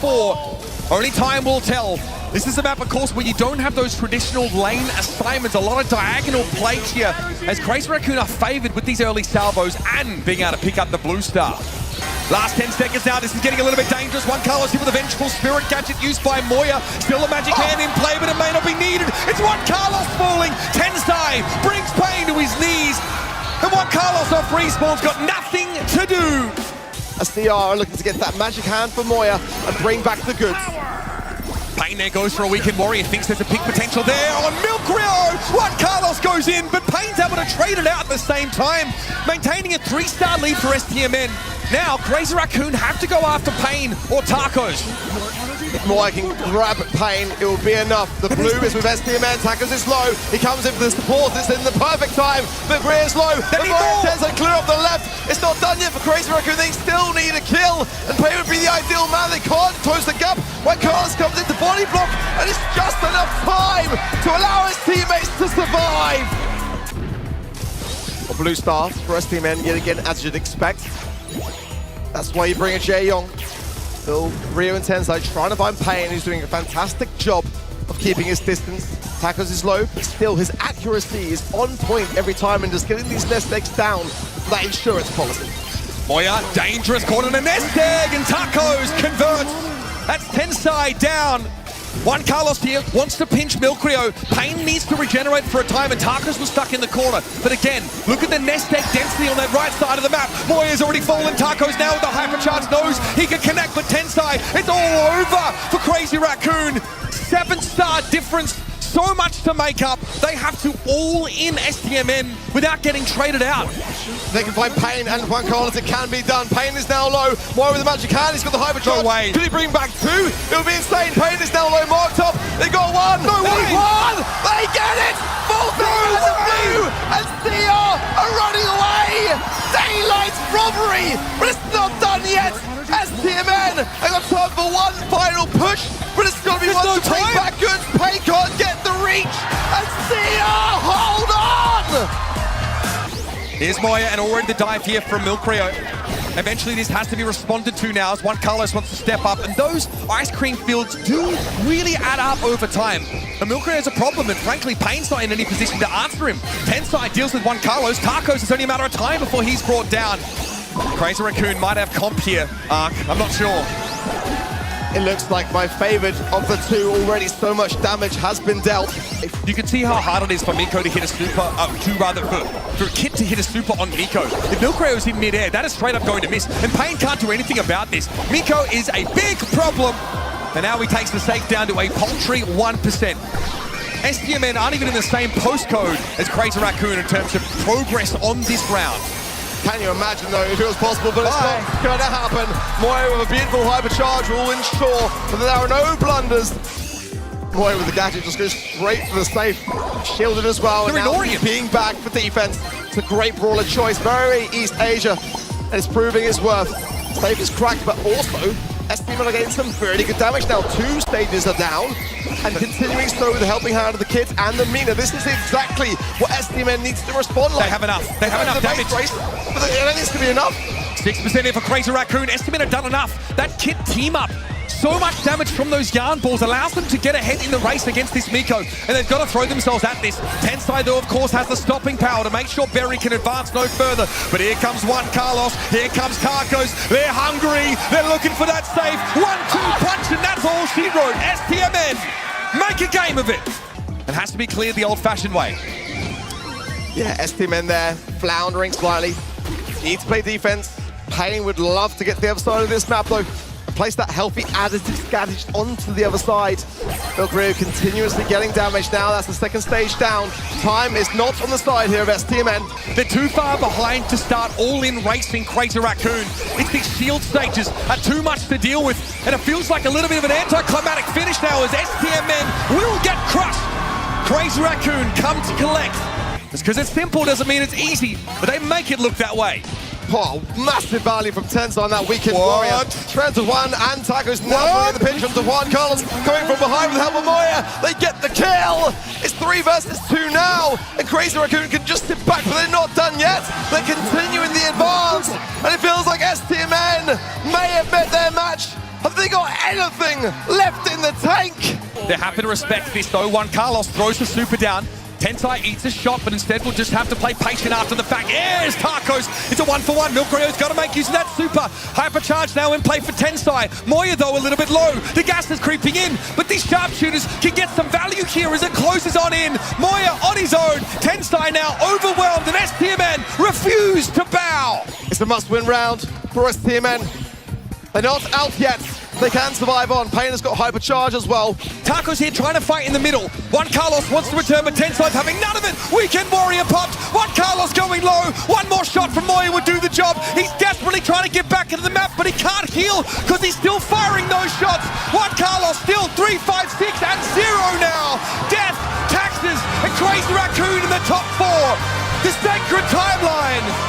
Only time will tell. This is a map, of course, where you don't have those traditional lane assignments. A lot of diagonal plays here, as Crazy RACOON are favored with these early salvos and being able to pick up the blue star. Last 10 seconds now, this is getting a little bit dangerous. Juan Carlos here with a Vengeful Spirit gadget used by Moya. Still a magic hand in play, but it may not be needed. It's Juan Carlos falling. Tensai brings Pain to his knees. And Juan Carlos off respawn's got nothing to do. SDR are looking to get that magic hand for Moya and bring back the goods. Pain there goes for a weekend warrior, thinks there's a pick potential there on Milkrio. Juan Carlos goes in, but Pain's able to trade it out at the same time, maintaining a 3-star lead for STMN. Now, Crazy RACOON have to go after Pain or Tacos. If Moya can grab Pain, it will be enough. The blue is with STMN, Tacos is low. He comes in for the support, it's in the perfect time. But Bria's low, but Moya tends to clear up the left. It's not done yet for Crazy RACOON, they still need a kill. And Pain would be the ideal man, they can't close the gap. When Carlos comes into body block, and it's just enough time to allow his teammates to survive. A blue star for STMN yet again, as you'd expect. That's why you bring a Jae-Young. Still, Rio and Tensai trying to find Pain, who's doing a fantastic job of keeping his distance. Tacos is low, but still his accuracy is on point every time and just getting these nest eggs down for that insurance policy. Moya, dangerous, caught in a nest egg, and Tacos converts. That's Tensai down. Juan Carlos here wants to pinch Milkrio. Pain needs to regenerate for a time, and Tacos was stuck in the corner. But again, look at the nest egg density on that right side of the map. Moya's already fallen. Tacos now with the hypercharge knows he can connect, but Tensai, it's all over for Crazy RACOON. 7-star difference. So much to make up. They have to all in STMN without getting traded out. They can find Pain and Juan Carlos. It can be done. Pain is now low. Moya with the magic hand. He's got the hypercharge. No way. Could he bring back 2? It would be insane. Pain is now low. Marked up. They got 1. No way. They 1. They get it. Full as a blue. And CR are running away. Daylight robbery. But it's not done yet. STMN. They got time for one final push. But it's got to be one to bring back goods. Pain can't get the reach. And CR, hold on. Here's Moya, and already the dive here from Milkrio. Eventually this has to be responded to now as Juan Carlos wants to step up, and those ice cream fields do really add up over time. And Milkrio has a problem, and frankly, Pain's not in any position to answer him. Tensai deals with Juan Carlos. Tacos, it's only a matter of time before he's brought down. Crazy RACOON might have comp here, Ark. I'm not sure. It looks like my favorite of the two. Already so much damage has been dealt. You can see how hard it is for Miko to hit a super, for Kit to hit a super on Miko. If Milkrio is in midair, that is straight up going to miss. And Pain can't do anything about this. Miko is a big problem. And now he takes the safe down to a paltry 1%. STMN aren't even in the same postcode as Crazy RACOON in terms of progress on this round. Can you imagine though if it was possible, but it's not going to happen. Moya with a beautiful hypercharge will ensure that there are no blunders. Moya with the gadget just goes straight for the safe. Shielded as well, and now being back for defense. It's a great brawler choice, very East Asia, and it's proving its worth. Safe is cracked, but also STMN are getting some very good damage now. 2 stages are down, and continuing so with the helping hand of the Kids and the Mina. This is exactly what STMN needs to respond like. They have enough. They have enough damage. Race, but it needs to be enough. 6% here for Crazy RACOON. STMN have done enough. That Kit team up. So much damage from those yarn balls allows them to get ahead in the race against this Miko, and they've got to throw themselves at this. Tensai, though, of course, has the stopping power to make sure Berry can advance no further. But here comes Juan Carlos, here comes Tacos. They're hungry, they're looking for that save. 1-2 punch, and that's all she wrote. STMN, make a game of it. It has to be cleared the old-fashioned way. Yeah, STMN there, floundering slightly. Need to play defense. Pain would love to get to the other side of this map, though. Place that healthy additive gadget onto the other side. Milkrio continuously getting damage now. That's the 2nd stage down. Time is not on the side here of STMN. They're too far behind to start all-in racing Crazy RACOON. It's these shield stages are too much to deal with, and it feels like a little bit of an anticlimactic finish now as STMN will get crushed. Crazy RACOON come to collect. Just because it's simple doesn't mean it's easy, but they make it look that way. Oh, massive value from Tensai on that weekend warrior. Trends of 1 and Tacos now the pinch from Juan Carlos coming from behind with the help of Moya. They get the kill. It's 3 versus 2 now, and Crazy RACOON can just sit back, but they're not done yet. They're continuing the advance, and it feels like STMN may have met their match Have they got anything left in the tank? They're happy to respect this though. Juan Carlos throws the super down. Tensai eats a shot, but instead will just have to play patient after the fact. Here's Tacos. It's a 1-for-1. Milkrio's got to make use of that super. Hypercharge now in play for Tensai. Moya, though, a little bit low. The gas is creeping in, but these sharpshooters can get some value here as it closes on in. Moya on his own. Tensai now overwhelmed, and STMN refused to bow. It's a must-win round for STMN. They're not out yet. They can survive on. Pain has got hypercharge as well. Tacos here trying to fight in the middle. Juan Carlos wants to return, but Tensai's having none of it. Weekend Warrior popped. Juan Carlos going low. One more shot from Moya would do the job. He's desperately trying to get back into the map, but he can't heal because he's still firing those shots. Juan Carlos still 3, 5, 6, and 0 now. Death, taxes, and Crazy RACOON in the top 4. The sacred timeline.